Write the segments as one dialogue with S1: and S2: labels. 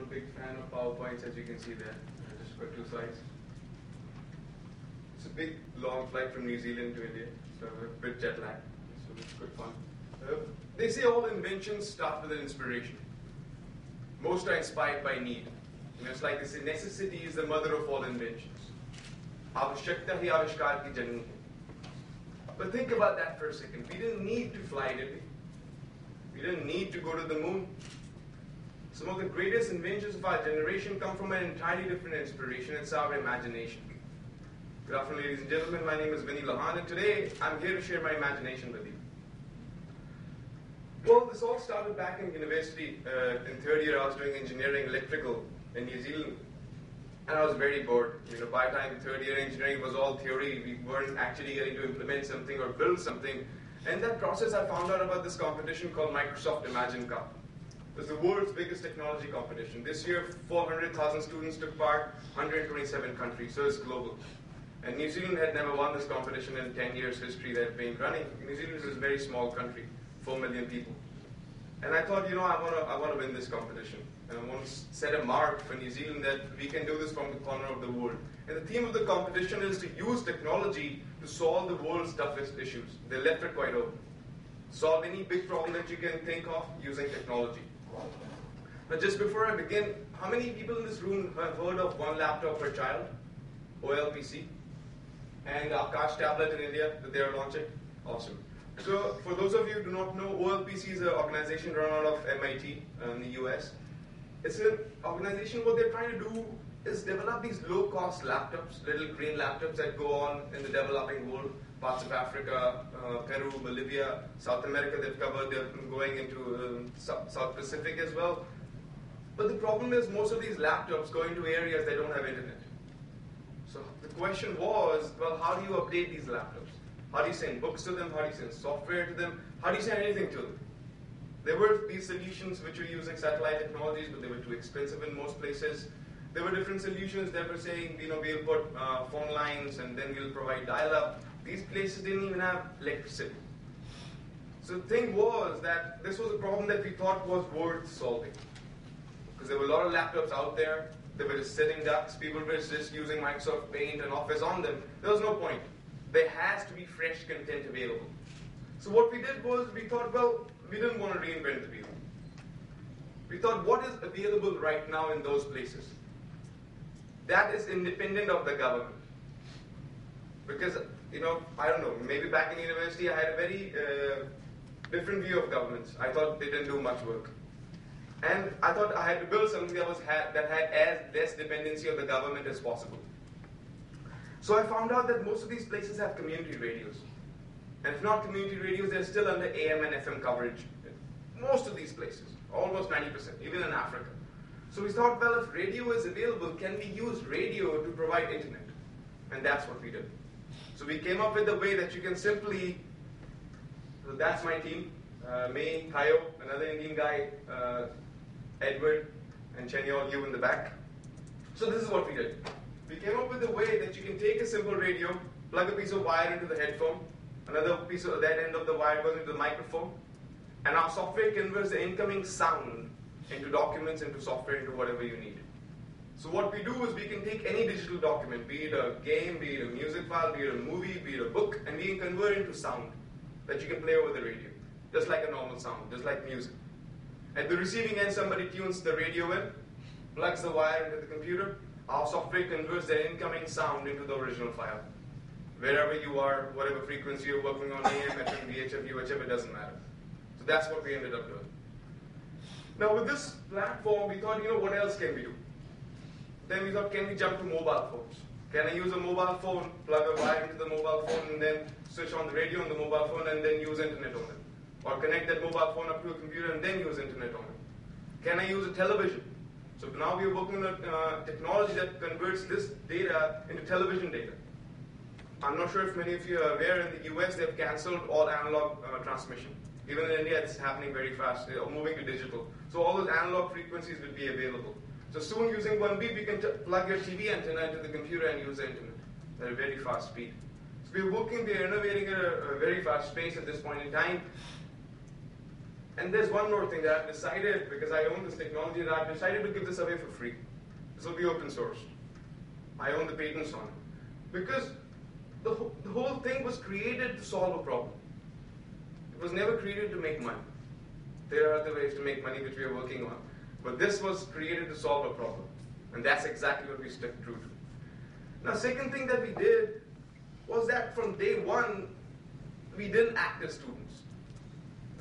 S1: a big fan of PowerPoints, as you can see there. Just for 2 slides. It's a big, long flight from New Zealand to India, so a bit jet lag. So it's good fun. They say all inventions start with an inspiration. Most are inspired by need. It's like they say, necessity is the mother of all inventions. Avashyakta hi avishkar ki janni hai. But think about that for a second. We didn't need to fly, did we? We didn't need to go to the moon. Some of the greatest inventions of our generation come from an entirely different inspiration. It's our imagination. Good afternoon, ladies and gentlemen. My name is Vinny Lohan, and today I'm here to share my imagination with you. Well, this all started back in university. In third year, I was doing engineering electrical in New Zealand, and I was very bored. By the time third year engineering was all theory, we weren't actually getting to implement something or build something. And in that process, I found out about this competition called Microsoft Imagine Cup. It was the world's biggest technology competition. This year, 400,000 students took part, 127 countries, so it's global. And New Zealand had never won this competition in 10 years history that had been running. New Zealand is a very small country, 4 million people. And I thought, I want to win this competition. And I want to set a mark for New Zealand that we can do this from the corner of the world. And the theme of the competition is to use technology to solve the world's toughest issues. They left it quite open. Solve any big problem that you can think of using technology. Now, just before I begin, how many people in this room have heard of one laptop per child? OLPC. And Akash tablet in India that they are launching? Awesome. So, for those of you who do not know, OLPC is an organization run out of MIT in the US. It's an organization, what they're trying to do is develop these low-cost laptops, little green laptops that go on in the developing world, parts of Africa, Peru, Bolivia, South America they've covered, they're going into South Pacific as well. But the problem is most of these laptops go into areas that don't have internet. So the question was, well, how do you update these laptops? How do you send books to them? How do you send software to them? How do you send anything to them? There were these solutions which were using satellite technologies, but they were too expensive in most places. There were different solutions that were saying, we'll put phone lines and then we'll provide dial-up. These places didn't even have electricity. So the thing was that this was a problem that we thought was worth solving. Because there were a lot of laptops out there. They were just sitting ducks. People were just using Microsoft Paint and Office on them. There was no point. There has to be fresh content available. So what we did was we thought, well, we didn't want to reinvent the wheel. We thought, what is available right now in those places? That is independent of the government. Because, I don't know, maybe back in university I had a very different view of governments. I thought they didn't do much work. And I thought I had to build something that had as less dependency on the government as possible. So I found out that most of these places have community radios. And if not community radios, they're still under AM and FM coverage. Most of these places, almost 90%, even in Africa. So we thought, well, if radio is available, can we use radio to provide internet? And that's what we did. So we came up with a way that you can simply, so that's my team, me, Tayo, another Indian guy, Edward, and Chenyol, you in the back. So this is what we did. We came up with a way that you can take a simple radio, plug a piece of wire into the headphone, another piece of that end of the wire goes into the microphone, and our software converts the incoming sound into documents, into software, into whatever you need. So what we do is we can take any digital document, be it a game, be it a music file, be it a movie, be it a book, and we can convert it into sound that you can play over the radio, just like a normal sound, just like music. At the receiving end, somebody tunes the radio in, plugs the wire into the computer, our software converts the incoming sound into the original file. Wherever you are, whatever frequency you're working on, AM, FM, VHF, UHF, it doesn't matter. So that's what we ended up doing. Now with this platform, we thought, what else can we do? Then we thought, can we jump to mobile phones? Can I use a mobile phone, plug a wire into the mobile phone, and then switch on the radio on the mobile phone, and then use internet on it? Or connect that mobile phone up to a computer and then use internet on it? Can I use a television? So now we are working on technology that converts this data into television data. I'm not sure if many of you are aware, in the US they've cancelled all analog transmission. Even in India it's happening very fast, they are moving to digital. So all those analog frequencies will be availavailable. So soon using 1 beep, you can plug your TV antenna into the computer and use the internet at a very fast speed. So we're innovating at a very fast pace at this point in time. And there's one more thing that I've decided, because I own this technology, that I've decided to give this away for free. This will be open source. I own the patents on it. Because the whole thing was created to solve a problem. It was never created to make money. There are other ways to make money which we are working on. But this was created to solve a problem. And that's exactly what we stuck true to. Now, second thing that we did was that from day one, we didn't act as students.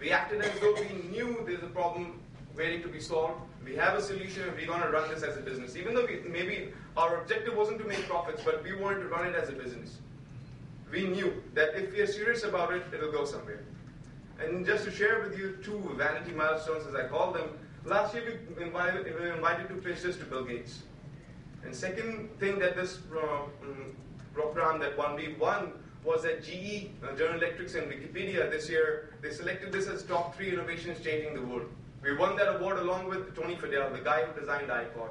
S1: We acted as though we knew there's a problem waiting to be solved. We have a solution and we're going to run this as a business. Even though maybe our objective wasn't to make profits, but we wanted to run it as a business. We knew that if we are serious about it, it'll go somewhere. And just to share with you 2 vanity milestones, as I call them, last year we were invited to pitch this to Bill Gates. And second thing that this program that 1B won was that GE, General Electric and Wikipedia this year, they selected this as top 3 innovations changing the world. We won that award along with Tony Fadell, the guy who designed the iPod.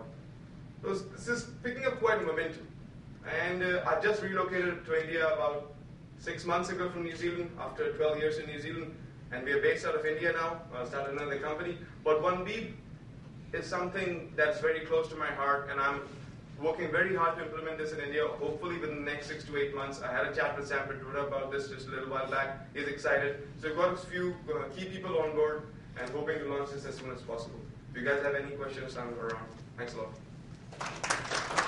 S1: So this is picking up quite a momentum. And I just relocated to India about 6 months ago from New Zealand, after 12 years in New Zealand. And we are based out of India now, started another company. But 1B is something that's very close to my heart, and I'm working very hard to implement this in India, hopefully within the next 6 to 8 months. I had a chat with Sam Petura about this just a little while back. He's excited. So we've got a few key people on board and hoping to launch this as soon as possible. If you guys have any questions, I'm around. Thanks a lot.